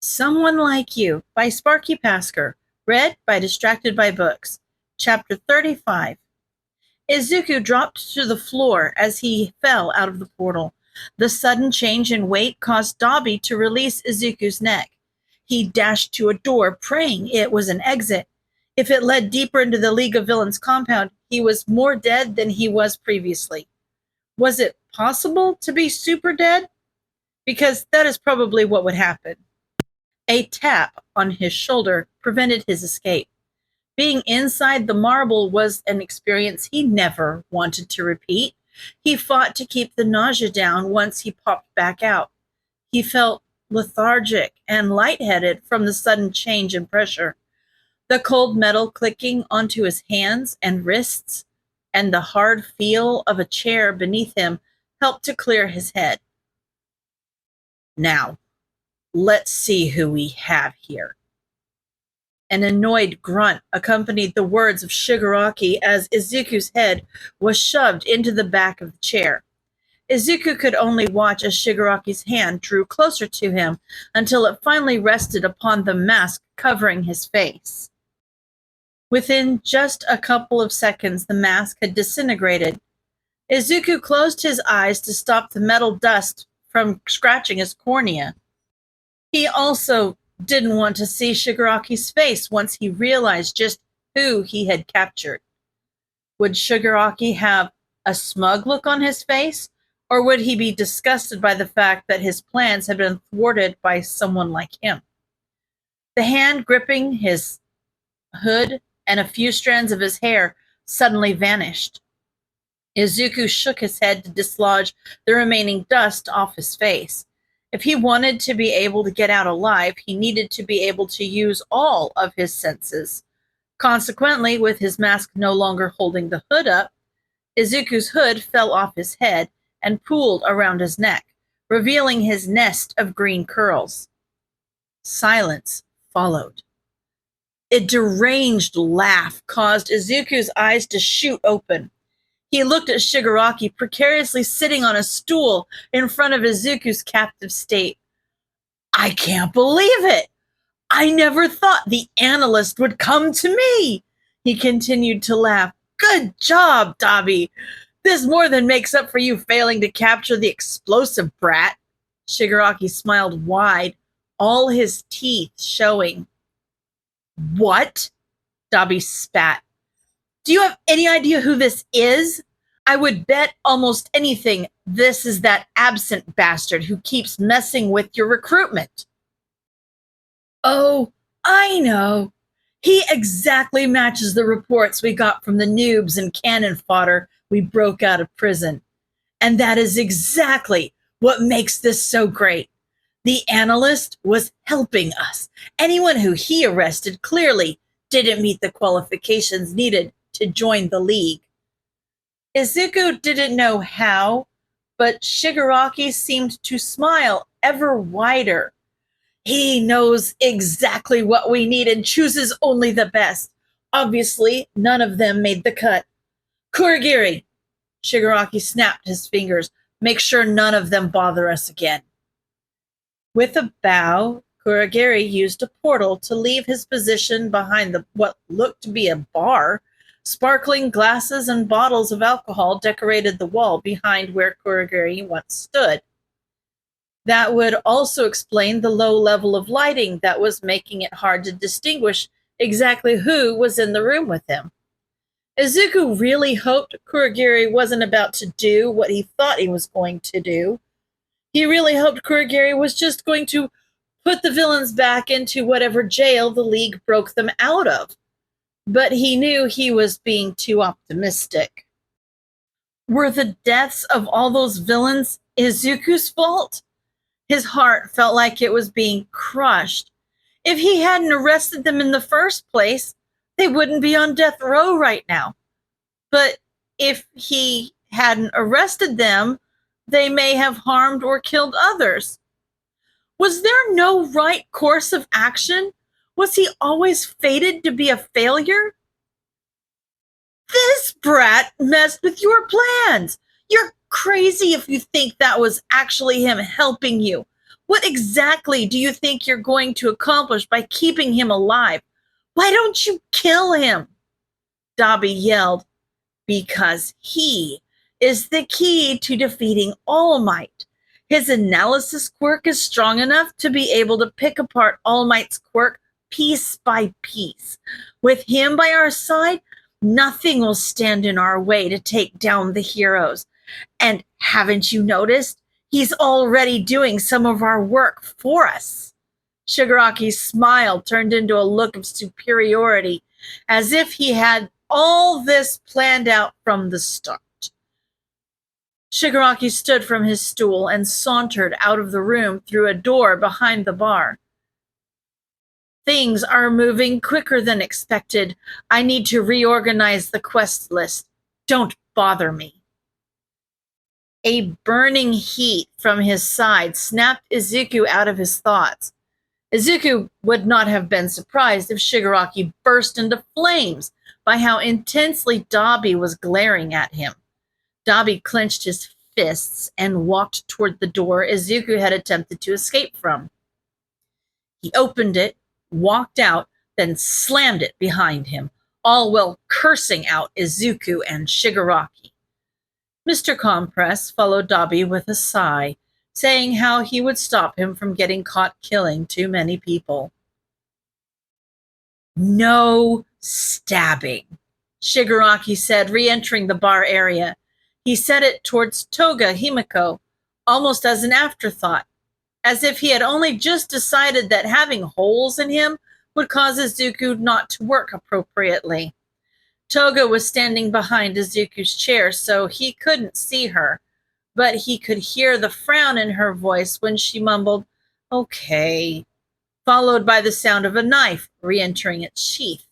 Someone Like You by Sparkypasker, read by Distracted by Books. Chapter 35. Izuku dropped to the floor as he fell out of the portal. The sudden change in weight caused Dabi to release Izuku's neck. He dashed to a door, praying it was an exit. If it led deeper into the League of Villains compound, he was more dead than he was previously. Was it possible to be super dead? Because that is probably what would happen. A tap on his shoulder prevented his escape. Being inside the marble was an experience he never wanted to repeat. He fought to keep the nausea down once he popped back out. He felt lethargic and lightheaded from the sudden change in pressure. The cold metal clicking onto his hands and wrists and the hard feel of a chair beneath him helped to clear his head. Now, let's see who we have here. An annoyed grunt accompanied the words of Shigaraki as Izuku's head was shoved into the back of the chair. Izuku could only watch as Shigaraki's hand drew closer to him until it finally rested upon the mask covering his face. Within just a couple of seconds, the mask had disintegrated. Izuku closed his eyes to stop the metal dust from scratching his cornea. He also didn't want to see Shigaraki's face once he realized just who he had captured. Would Shigaraki have a smug look on his face, or would he be disgusted by the fact that his plans had been thwarted by someone like him? The hand gripping his hood and a few strands of his hair suddenly vanished. Izuku shook his head to dislodge the remaining dust off his face. If he wanted to be able to get out alive, he needed to be able to use all of his senses. Consequently, with his mask no longer holding the hood up, Izuku's hood fell off his head and pooled around his neck, revealing his nest of green curls. Silence followed. A deranged laugh caused Izuku's eyes to shoot open. He looked at Shigaraki precariously sitting on a stool in front of Izuku's captive state. I can't believe it! I never thought the analyst would come to me! He continued to laugh. Good job, Dabi! This more than makes up for you failing to capture the explosive brat. Shigaraki smiled wide, all his teeth showing. What? Dabi spat. Do you have any idea who this is? I would bet almost anything this is that absent bastard who keeps messing with your recruitment. Oh, I know. He exactly matches the reports we got from the noobs and cannon fodder we broke out of prison. And that is exactly what makes this so great. The analyst was helping us. Anyone who he arrested clearly didn't meet the qualifications needed to join the League. Izuku didn't know how, but Shigaraki seemed to smile ever wider. He knows exactly what we need and chooses only the best. Obviously, none of them made the cut. Kurogiri! Shigaraki snapped his fingers. Make sure none of them bother us again. With a bow, Kurogiri used a portal to leave his position behind what looked to be a bar. Sparkling glasses and bottles of alcohol decorated the wall behind where Kurogiri once stood. That would also explain the low level of lighting that was making it hard to distinguish exactly who was in the room with him. Izuku really hoped Kurogiri wasn't about to do what he thought he was going to do. He really hoped Kurogiri was just going to put the villains back into whatever jail the League broke them out of. But he knew he was being too optimistic. Were the deaths of all those villains Izuku's fault? His heart felt like it was being crushed. If he hadn't arrested them in the first place, they wouldn't be on death row right now. But if he hadn't arrested them, they may have harmed or killed others. Was there no right course of action? Was he always fated to be a failure? This brat messed with your plans. You're crazy if you think that was actually him helping you. What exactly do you think you're going to accomplish by keeping him alive? Why don't you kill him? Dobby yelled. Because he is the key to defeating All Might. His analysis quirk is strong enough to be able to pick apart All Might's quirk piece by piece. With him by our side, nothing will stand in our way to take down the heroes. And haven't you noticed? He's already doing some of our work for us. Shigaraki's smile turned into a look of superiority, as if he had all this planned out from the start. Shigaraki stood from his stool and sauntered out of the room through a door behind the bar. Things are moving quicker than expected. I need to reorganize the quest list. Don't bother me. A burning heat from his side snapped Izuku out of his thoughts. Izuku would not have been surprised if Shigaraki burst into flames by how intensely Dobby was glaring at him. Dobby clenched his fists and walked toward the door Izuku had attempted to escape from. He opened it, walked out, then slammed it behind him, all while cursing out Izuku and Shigaraki. Mr. Compress followed Dobby with a sigh, saying how he would stop him from getting caught killing too many people. No stabbing, Shigaraki said, re-entering the bar area. He said it towards Toga Himiko, almost as an afterthought, as if he had only just decided that having holes in him would cause Izuku not to work appropriately. Toga was standing behind Izuku's chair, so he couldn't see her, but he could hear the frown in her voice when she mumbled, "Okay," followed by the sound of a knife re-entering its sheath.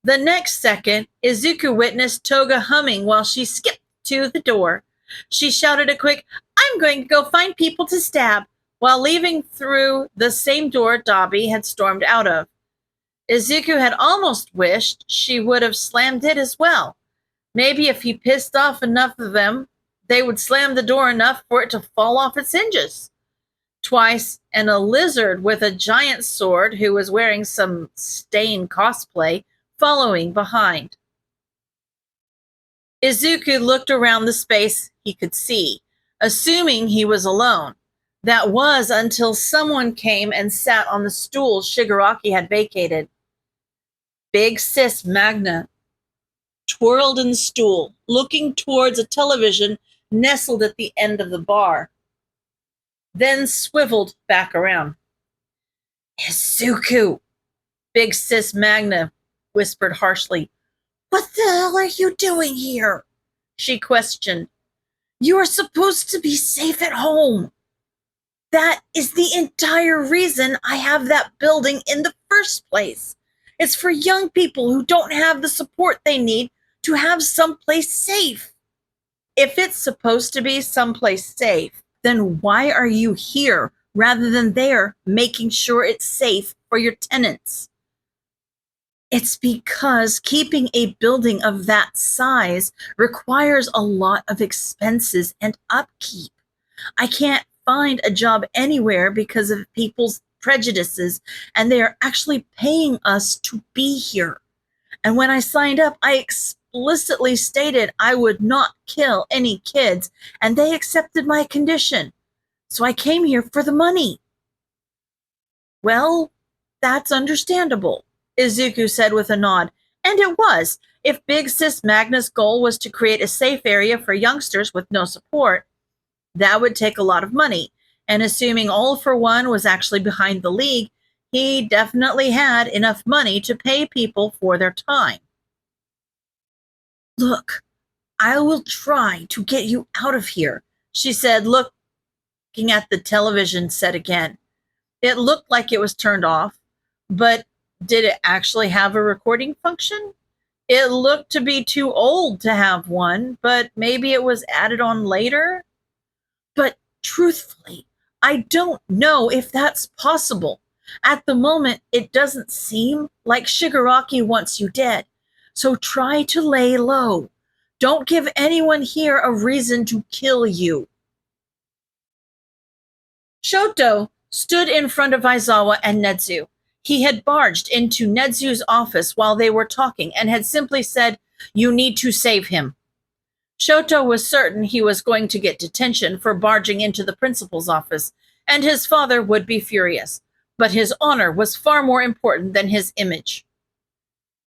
The next second, Izuku witnessed Toga humming while she skipped to the door. She shouted a quick, "I'm going to go find people to stab," while leaving through the same door Dobby had stormed out of. Izuku had almost wished she would have slammed it as well. Maybe if he pissed off enough of them, they would slam the door enough for it to fall off its hinges. Twice, and a lizard with a giant sword who was wearing some Stain cosplay following behind. Izuku looked around the space he could see, assuming he was alone. That was until someone came and sat on the stool Shigaraki had vacated. Big Sis Magna twirled in the stool, looking towards a television nestled at the end of the bar, then swiveled back around. "Izuku," Big Sis Magna whispered harshly. "What the hell are you doing here?" she questioned. "You are supposed to be safe at home. That is the entire reason I have that building in the first place. It's for young people who don't have the support they need to have someplace safe." If it's supposed to be someplace safe, then why are you here rather than there making sure it's safe for your tenants? It's because keeping a building of that size requires a lot of expenses and upkeep. I can't find a job anywhere because of people's prejudices, and they are actually paying us to be here. And when I signed up, I explicitly stated I would not kill any kids, and they accepted my condition. So I came here for the money. "Well, that's understandable," Izuku said with a nod. And it was. If Big Sis Magna's goal was to create a safe area for youngsters with no support, that would take a lot of money. And assuming All for One was actually behind the league, he definitely had enough money to pay people for their time. "Look, I will try to get you out of here," she said, looking at the television set again. It looked like it was turned off, but did it actually have a recording function? It looked to be too old to have one, but maybe it was added on later? But truthfully, I don't know if that's possible. At the moment, it doesn't seem like Shigaraki wants you dead. So try to lay low. Don't give anyone here a reason to kill you. Shoto stood in front of Aizawa and Netsu. He had barged into Netsu's office while they were talking and had simply said, "You need to save him." Shoto was certain he was going to get detention for barging into the principal's office, and his father would be furious. But his honor was far more important than his image.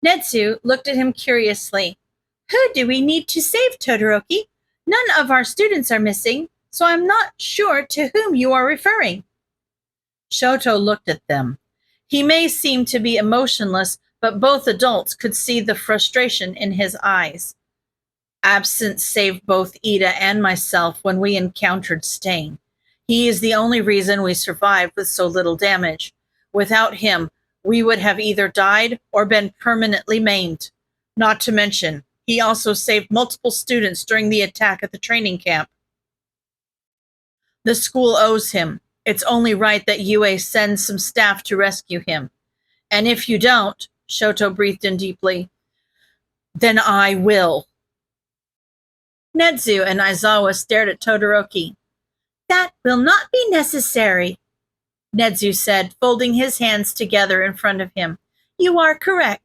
Netsu looked at him curiously. "Who do we need to save, Todoroki? None of our students are missing, so I'm not sure to whom you are referring." Shoto looked at them. He may seem to be emotionless, but both adults could see the frustration in his eyes. "Absent saved both Ida and myself when we encountered Stain. He is the only reason we survived with so little damage. Without him, we would have either died or been permanently maimed. Not to mention, he also saved multiple students during the attack at the training camp. The school owes him. It's only right that UA sends some staff to rescue him. And if you don't," Shoto breathed in deeply, "then I will." Netsu and Aizawa stared at Todoroki. "That will not be necessary," Netsu said, folding his hands together in front of him. "You are correct.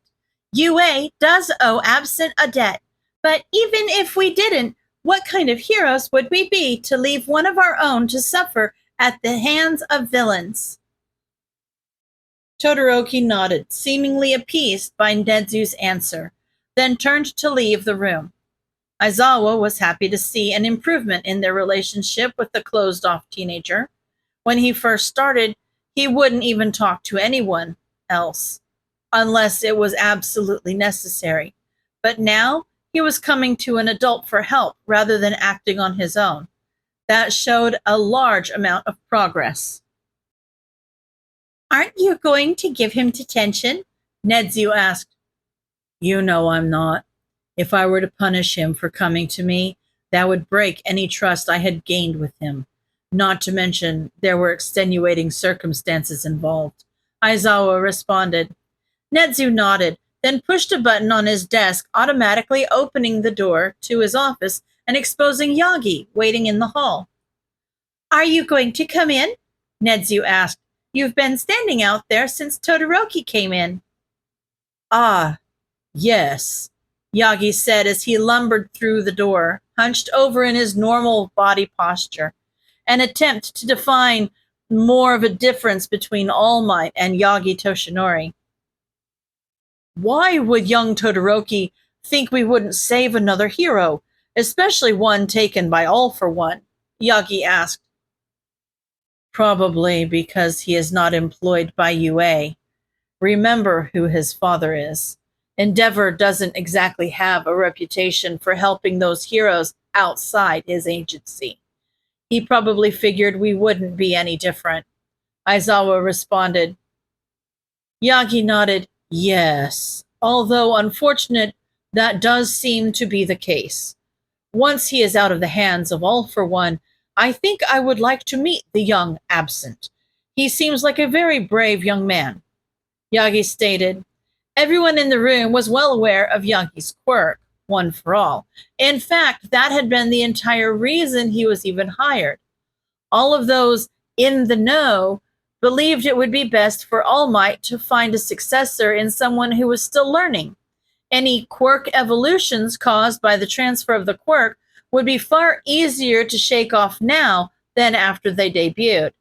UA does owe Absent a debt. But even if we didn't, what kind of heroes would we be to leave one of our own to suffer at the hands of villains?" Todoroki nodded, seemingly appeased by Netsu's answer, then turned to leave the room. Aizawa was happy to see an improvement in their relationship with the closed-off teenager. When he first started, he wouldn't even talk to anyone else, unless it was absolutely necessary. But now, he was coming to an adult for help rather than acting on his own. That showed a large amount of progress. "Aren't you going to give him detention?" Netsu asked. "You know I'm not. If I were to punish him for coming to me, that would break any trust I had gained with him. Not to mention, there were extenuating circumstances involved," Aizawa responded. Netsu nodded, then pushed a button on his desk, automatically opening the door to his office and exposing Yagi waiting in the hall. "Are you going to come in?" Netsu asked. "You've been standing out there since Todoroki came in." "Ah, yes," Yagi said as he lumbered through the door, hunched over in his normal body posture, an attempt to define more of a difference between All Might and Yagi Toshinori. "Why would young Todoroki think we wouldn't save another hero, especially one taken by All for One?" Yagi asked. "Probably because he is not employed by UA. Remember who his father is. Endeavor doesn't exactly have a reputation for helping those heroes outside his agency. He probably figured we wouldn't be any different," Aizawa responded. Yagi nodded. "Yes, although unfortunate, that does seem to be the case. Once he is out of the hands of All for One, I think I would like to meet the young Absent. He seems like a very brave young man," Yagi stated. Everyone in the room was well aware of Yagi's quirk, one for all. In fact, that had been the entire reason he was even hired. All of those in the know believed it would be best for All Might to find a successor in someone who was still learning. Any quirk evolutions caused by the transfer of the quirk would be far easier to shake off now than after they debuted.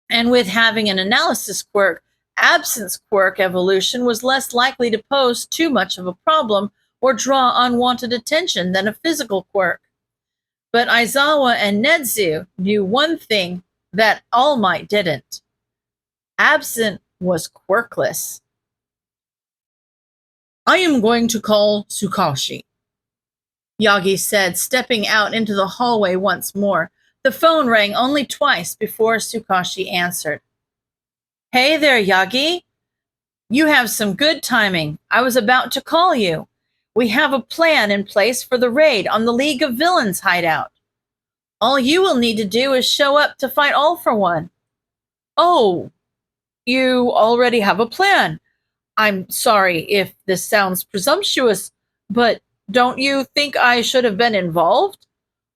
And with having an analysis quirk, Absence quirk evolution was less likely to pose too much of a problem or draw unwanted attention than a physical quirk. But Aizawa and Netsu knew one thing that All Might didn't. Absent was quirkless. "I am going to call Tsukashi," Yagi said, stepping out into the hallway once more. The phone rang only twice before Tsukashi answered. "Hey there, Yagi. You have some good timing. I was about to call you. We have a plan in place for the raid on the League of Villains hideout. All you will need to do is show up to fight All for One." "Oh, you already have a plan. I'm sorry if this sounds presumptuous, but don't you think I should have been involved?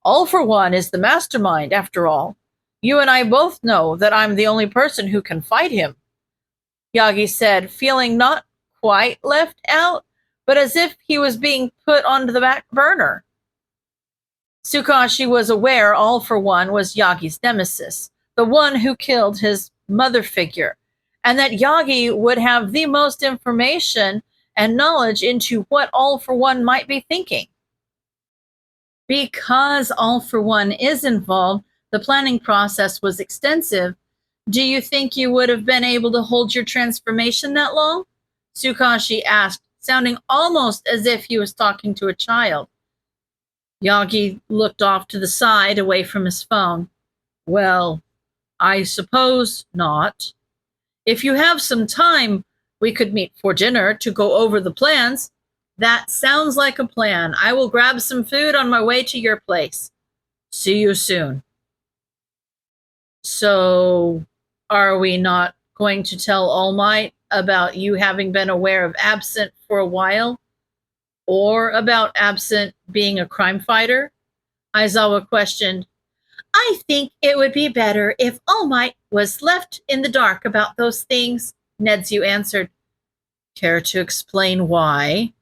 All for One is the mastermind, after all. You and I both know that I'm the only person who can fight him, Yagi said, feeling not quite left out, but as if he was being put onto the back burner. Tsukashi was aware All for One was Yagi's nemesis, the one who killed his mother figure, and that Yagi would have the most information and knowledge into what All for One might be thinking. Because All for One is involved, the planning process was extensive. Do you think you would have been able to hold your transformation that long? Tsukashi asked, sounding almost as if he was talking to a child. Yagi looked off to the side, away from his phone. Well, I suppose not. If you have some time, we could meet for dinner to go over the plans. That sounds like a plan. I will grab some food on my way to your place. See you soon. So, are we not going to tell All Might about you having been aware of Absent for a while? Or about Absent being a crime fighter? Aizawa questioned. I think it would be better if All Might was left in the dark about those things, Netsu answered. Care to explain why?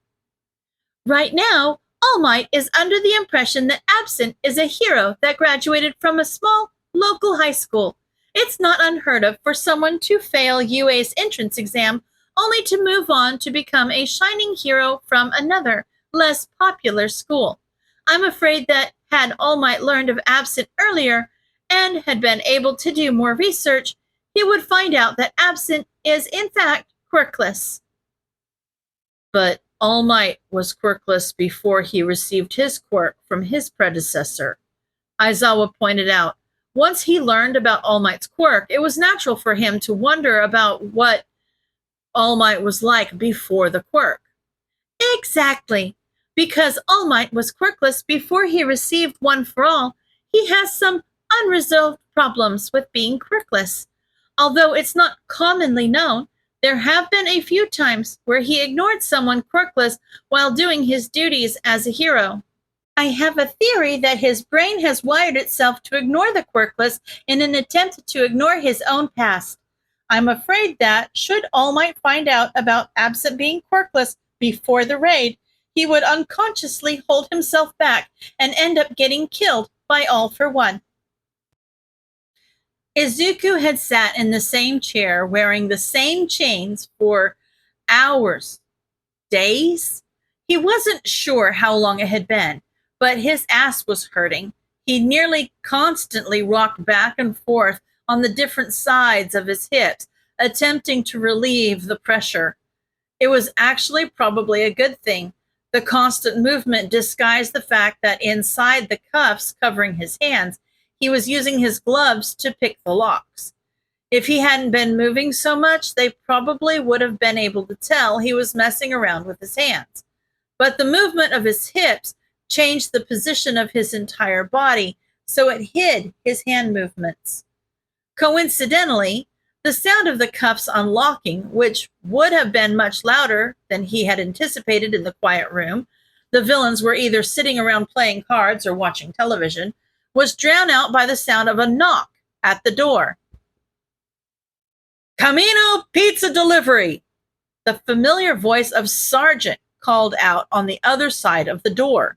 Right now, All Might is under the impression that Absent is a hero that graduated from a small local high school. It's not unheard of for someone to fail UA's entrance exam only to move on to become a shining hero from another, less popular school. I'm afraid that had All Might learned of Absent earlier and had been able to do more research, he would find out that Absent is in fact quirkless. But All Might was quirkless before he received his quirk from his predecessor, Aizawa pointed out. Once he learned about All Might's quirk, it was natural for him to wonder about what All Might was like before the quirk. Exactly. Because All Might was quirkless before he received One for All, he has some unresolved problems with being quirkless. Although it's not commonly known, there have been a few times where he ignored someone quirkless while doing his duties as a hero. I have a theory that his brain has wired itself to ignore the quirkless in an attempt to ignore his own past. I'm afraid that, should All Might find out about Absent being quirkless before the raid, he would unconsciously hold himself back and end up getting killed by All for One. Izuku had sat in the same chair wearing the same chains for hours, days. He wasn't sure how long it had been, but his ass was hurting. He nearly constantly rocked back and forth on the different sides of his hips, attempting to relieve the pressure. It was actually probably a good thing. The constant movement disguised the fact that inside the cuffs covering his hands, he was using his gloves to pick the locks. If he hadn't been moving so much, they probably would have been able to tell he was messing around with his hands. But the movement of his hips changed the position of his entire body, so it hid his hand movements. Coincidentally, the sound of the cuffs unlocking, which would have been much louder than he had anticipated in the quiet room, the villains were either sitting around playing cards or watching television, was drowned out by the sound of a knock at the door. Kamino Pizza Delivery! The familiar voice of Sergeant called out on the other side of the door.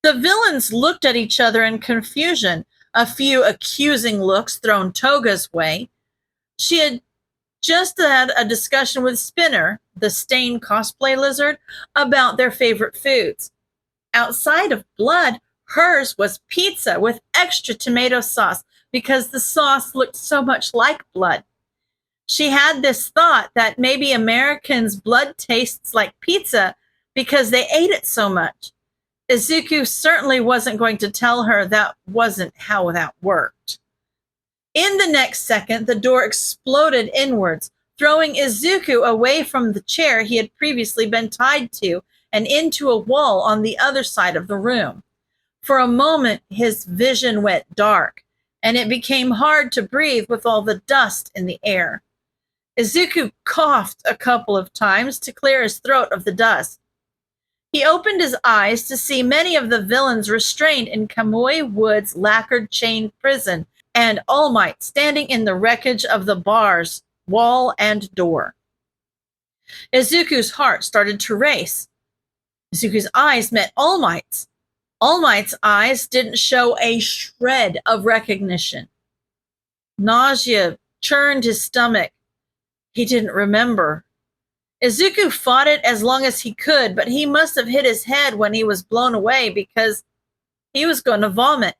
The villains looked at each other in confusion, a few accusing looks thrown Toga's way. She had just had a discussion with Spinner, the Stain cosplay lizard, about their favorite foods. Outside of blood, hers was pizza with extra tomato sauce because the sauce looked so much like blood. She had this thought that maybe Americans' blood tastes like pizza because they ate it so much. Izuku certainly wasn't going to tell her that wasn't how that worked. In the next second, the door exploded inwards, throwing Izuku away from the chair he had previously been tied to and into a wall on the other side of the room. For a moment, his vision went dark, and it became hard to breathe with all the dust in the air. Izuku coughed a couple of times to clear his throat of the dust. He opened his eyes to see many of the villains restrained in Kamui Wood's lacquered chain prison, and All Might standing in the wreckage of the bar's wall and door. Izuku's heart started to race. Izuku's eyes met All Might's. All Might's eyes didn't show a shred of recognition. Nausea churned his stomach. He didn't remember. Izuku fought it as long as he could, but he must have hit his head when he was blown away because he was going to vomit.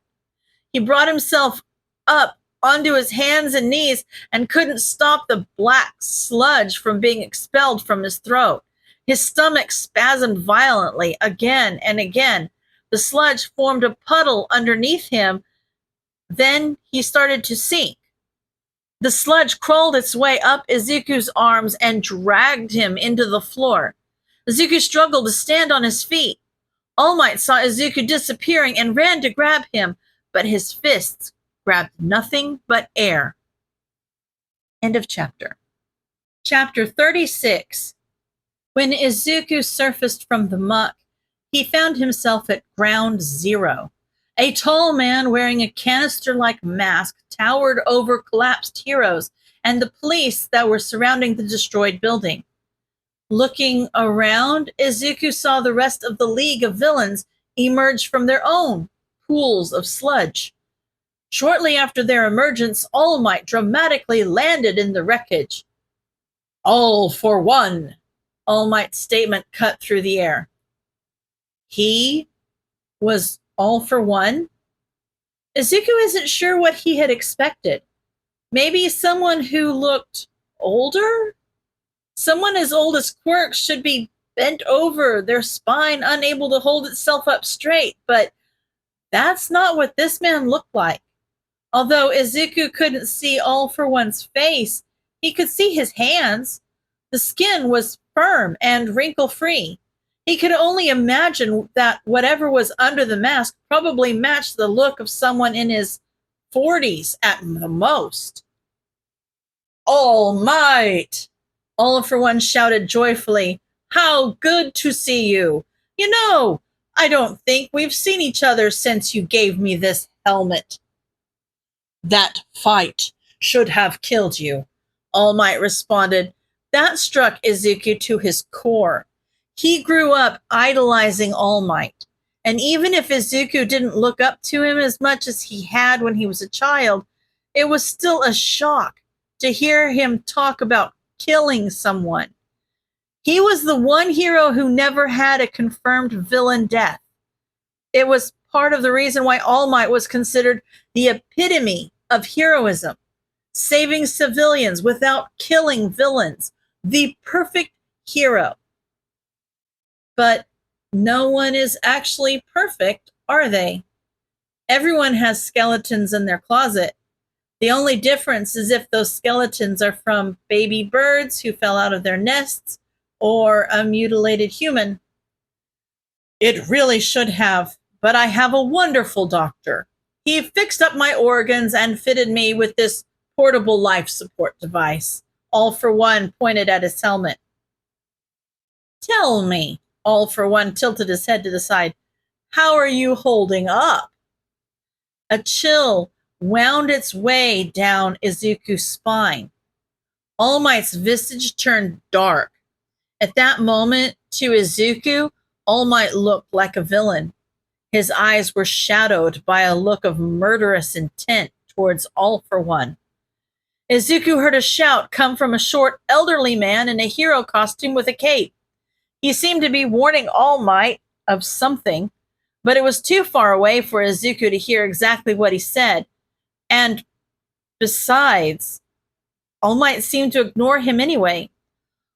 He brought himself up onto his hands and knees and couldn't stop the black sludge from being expelled from his throat. His stomach spasmed violently again and again. The sludge formed a puddle underneath him. Then he started to sink. The sludge crawled its way up Izuku's arms and dragged him into the floor. Izuku struggled to stand on his feet. All Might saw Izuku disappearing and ran to grab him, but his fists grabbed nothing but air. End of chapter. Chapter 36. When Izuku surfaced from the muck, he found himself at ground zero. A tall man wearing a canister-like mask towered over collapsed heroes and the police that were surrounding the destroyed building. Looking around, Izuku saw the rest of the League of Villains emerge from their own pools of sludge. Shortly after their emergence, All Might dramatically landed in the wreckage. "All for one," All Might's statement cut through the air. He was all for one? Izuku isn't sure what he had expected. Maybe someone who looked older? Someone as old as Quirk should be bent over, their spine unable to hold itself up straight, but that's not what this man looked like. Although Izuku couldn't see All for One's face, he could see his hands. The skin was firm and wrinkle-free. He could only imagine that whatever was under the mask probably matched the look of someone in his 40s at the most. "All Might!" All for One shouted joyfully. "How good to see you! You know, I don't think we've seen each other since you gave me this helmet." "That fight should have killed you," All Might responded. That struck Izuku to his core. He grew up idolizing All Might, and even if Izuku didn't look up to him as much as he had when he was a child, it was still a shock to hear him talk about killing someone. He was the one hero who never had a confirmed villain death. It was part of the reason why All Might was considered the epitome of heroism, saving civilians without killing villains, the perfect hero. But no one is actually perfect, are they? Everyone has skeletons in their closet. The only difference is if those skeletons are from baby birds who fell out of their nests or a mutilated human. "It really should have, but I have a wonderful doctor. He fixed up my organs and fitted me with this portable life support device." All for One pointed at his helmet. "Tell me," All for One tilted his head to the side, "how are you holding up?" A chill wound its way down Izuku's spine. All Might's visage turned dark. At that moment, to Izuku, All Might looked like a villain. His eyes were shadowed by a look of murderous intent towards All for One. Izuku heard a shout come from a short, elderly man in a hero costume with a cape. He seemed to be warning All Might of something, but it was too far away for Izuku to hear exactly what he said. And besides, All Might seemed to ignore him anyway.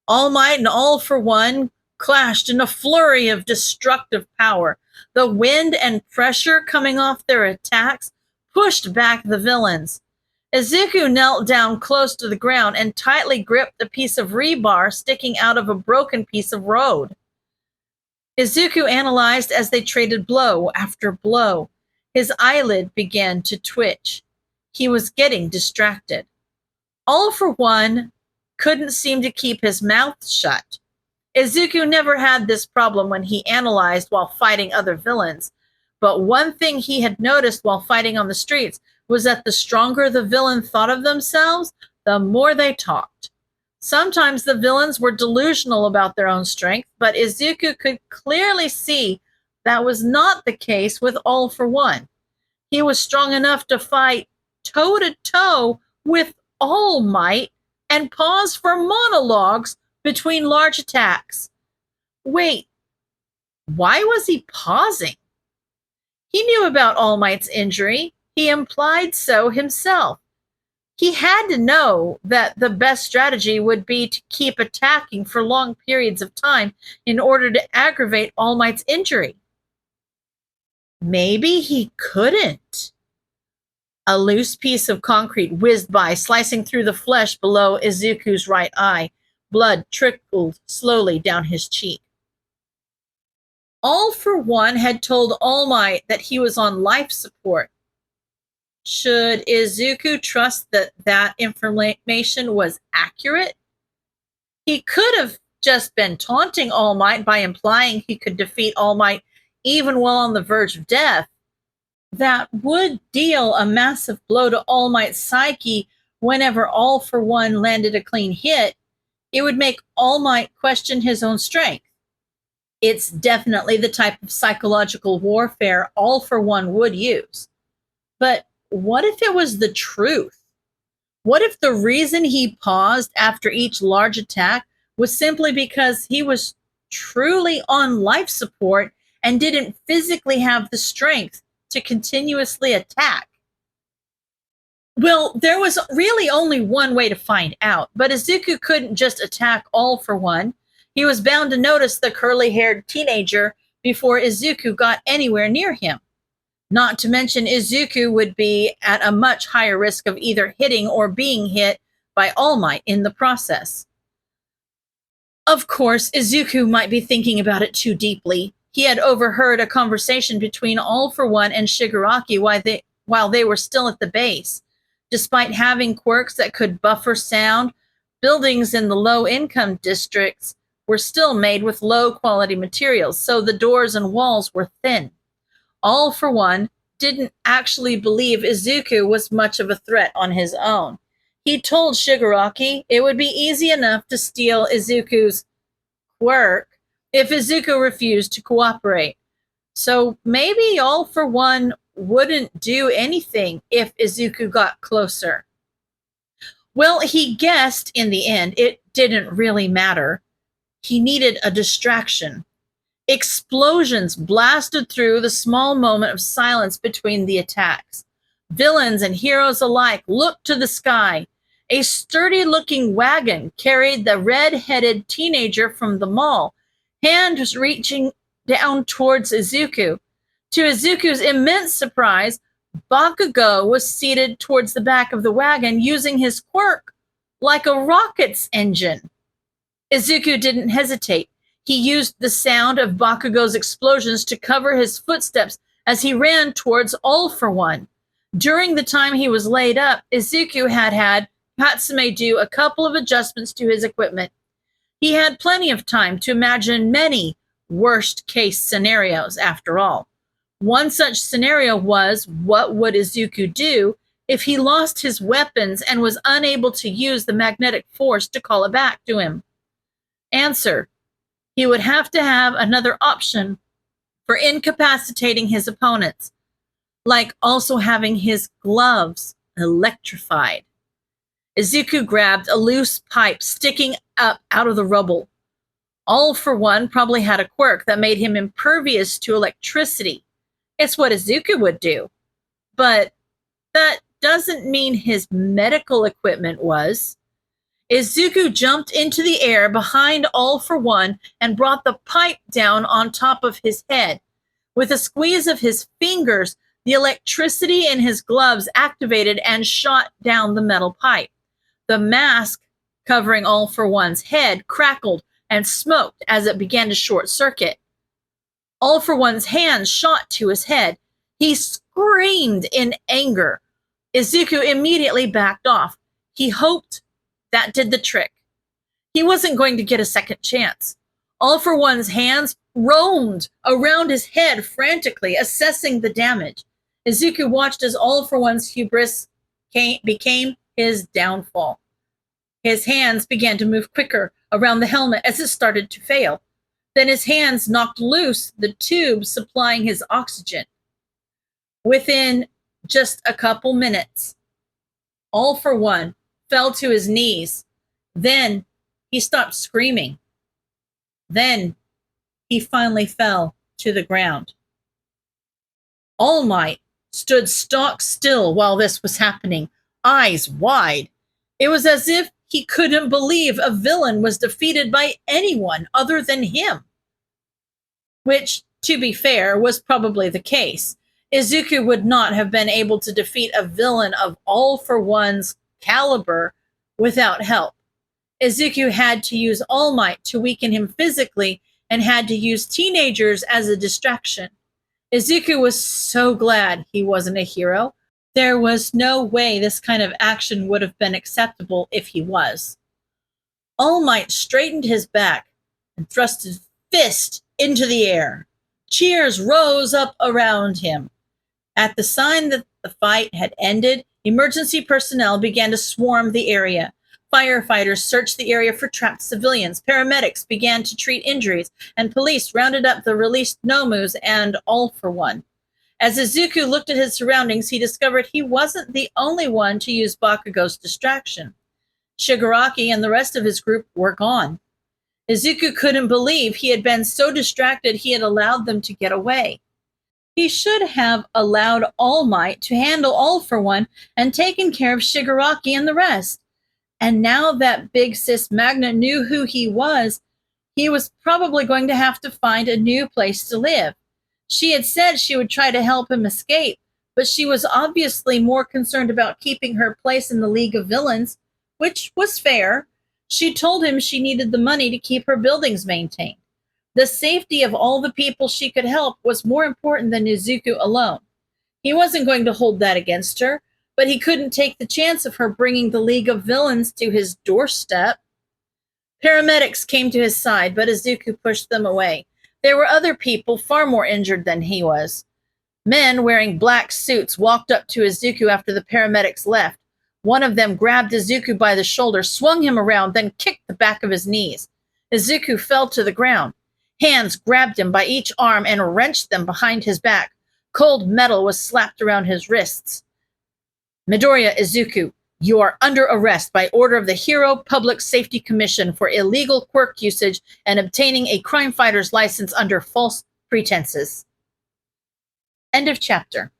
All Might and All for One clashed in a flurry of destructive power. The wind and pressure coming off their attacks pushed back the villains. Izuku knelt down close to the ground and tightly gripped a piece of rebar sticking out of a broken piece of road. Izuku analyzed as they traded blow after blow. His eyelid began to twitch. He was getting distracted. All for One couldn't seem to keep his mouth shut. Izuku never had this problem when he analyzed while fighting other villains, but one thing he had noticed while fighting on the streets was that the stronger the villain thought of themselves, the more they talked. Sometimes the villains were delusional about their own strength, but Izuku could clearly see that was not the case with All for One. He was strong enough to fight toe-to-toe with All Might and pause for monologues between large attacks. Wait, why was he pausing? He knew about All Might's injury. He implied so himself. He had to know that the best strategy would be to keep attacking for long periods of time in order to aggravate All Might's injury. Maybe he couldn't. A loose piece of concrete whizzed by, slicing through the flesh below Izuku's right eye. Blood trickled slowly down his cheek. All for One had told All Might that he was on life support. Should Izuku trust that that information was accurate? He could have just been taunting All Might by implying he could defeat All Might even while on the verge of death. That would deal a massive blow to All Might's psyche whenever All for One landed a clean hit. It would make All Might question his own strength. It's definitely the type of psychological warfare All for One would use. But what if it was the truth? What if the reason he paused after each large attack was simply because he was truly on life support and didn't physically have the strength to continuously attack? Well, there was really only one way to find out, but Izuku couldn't just attack All for One. He was bound to notice the curly-haired teenager before Izuku got anywhere near him. Not to mention, Izuku would be at a much higher risk of either hitting or being hit by All Might in the process. Of course, Izuku might be thinking about it too deeply. He had overheard a conversation between All for One and Shigaraki while they were still at the base. Despite having quirks that could buffer sound, buildings in the low-income districts were still made with low-quality materials, so the doors and walls were thin. All for One didn't actually believe Izuku was much of a threat on his own. He told Shigaraki it would be easy enough to steal Izuku's quirk if Izuku refused to cooperate. So maybe All for One wouldn't do anything if Izuku got closer. Well, he guessed in the end it didn't really matter. He needed a distraction. Explosions blasted through the small moment of silence between the attacks. Villains and heroes alike looked to the sky. A sturdy-looking wagon carried the red-headed teenager from the mall, hands reaching down towards Izuku. To Izuku's immense surprise, Bakugo was seated towards the back of the wagon using his quirk like a rocket's engine. Izuku didn't hesitate. He used the sound of Bakugo's explosions to cover his footsteps as he ran towards All for One. During the time he was laid up, Izuku had Hatsume do a couple of adjustments to his equipment. He had plenty of time to imagine many worst-case scenarios, after all. One such scenario was, what would Izuku do if he lost his weapons and was unable to use the magnetic force to call it back to him? Answer: he would have to have another option for incapacitating his opponents, like also having his gloves electrified. Izuku grabbed a loose pipe sticking up out of the rubble. All for One probably had a quirk that made him impervious to electricity. It's what Izuku would do. But that doesn't mean his medical equipment was. Izuku jumped into the air behind All for One and brought the pipe down on top of his head. With a squeeze of his fingers, the electricity in his gloves activated and shot down the metal pipe. The mask covering All for One's head crackled and smoked as it began to short circuit. All for One's hands shot to his head. He screamed in anger. Izuku immediately backed off. He hoped that did the trick. He wasn't going to get a second chance. All for One's hands roamed around his head frantically, assessing the damage. Izuku watched as All for One's hubris became his downfall. His hands began to move quicker around the helmet as it started to fail. Then his hands knocked loose the tube supplying his oxygen. Within just a couple minutes, All for One fell to his knees. Then he stopped screaming. Then he finally fell to the ground. All Might stood stock still while this was happening, eyes wide. It was as if he couldn't believe a villain was defeated by anyone other than him. Which, to be fair, was probably the case. Izuku would not have been able to defeat a villain of All for One's caliber without help. Izuku had to use All Might to weaken him physically and had to use teenagers as a distraction. Izuku was so glad he wasn't a hero. There was no way this kind of action would have been acceptable if he was. All Might straightened his back and thrust his fist into the air. Cheers rose up around him. At the sign that the fight had ended, emergency personnel began to swarm the area. Firefighters searched the area for trapped civilians. Paramedics began to treat injuries, and police rounded up the released Nomus and All for One. As Izuku looked at his surroundings, he discovered he wasn't the only one to use Bakugo's distraction. Shigaraki and the rest of his group were gone. Izuku couldn't believe he had been so distracted he had allowed them to get away. He should have allowed All Might to handle All for One and taken care of Shigaraki and the rest. And now that Big Sis Magna knew who he was probably going to have to find a new place to live. She had said she would try to help him escape, but she was obviously more concerned about keeping her place in the League of Villains, which was fair. She told him she needed the money to keep her buildings maintained. The safety of all the people she could help was more important than Izuku alone. He wasn't going to hold that against her, but he couldn't take the chance of her bringing the League of Villains to his doorstep. Paramedics came to his side, but Izuku pushed them away. There were other people far more injured than he was. Men wearing black suits walked up to Izuku after the paramedics left. One of them grabbed Izuku by the shoulder, swung him around, then kicked the back of his knees. Izuku fell to the ground. Hands grabbed him by each arm and wrenched them behind his back. Cold metal was slapped around his wrists. Midoriya Izuku, you are under arrest by order of the Hero Public Safety Commission for illegal quirk usage and obtaining a crime fighter's license under false pretenses. End of chapter.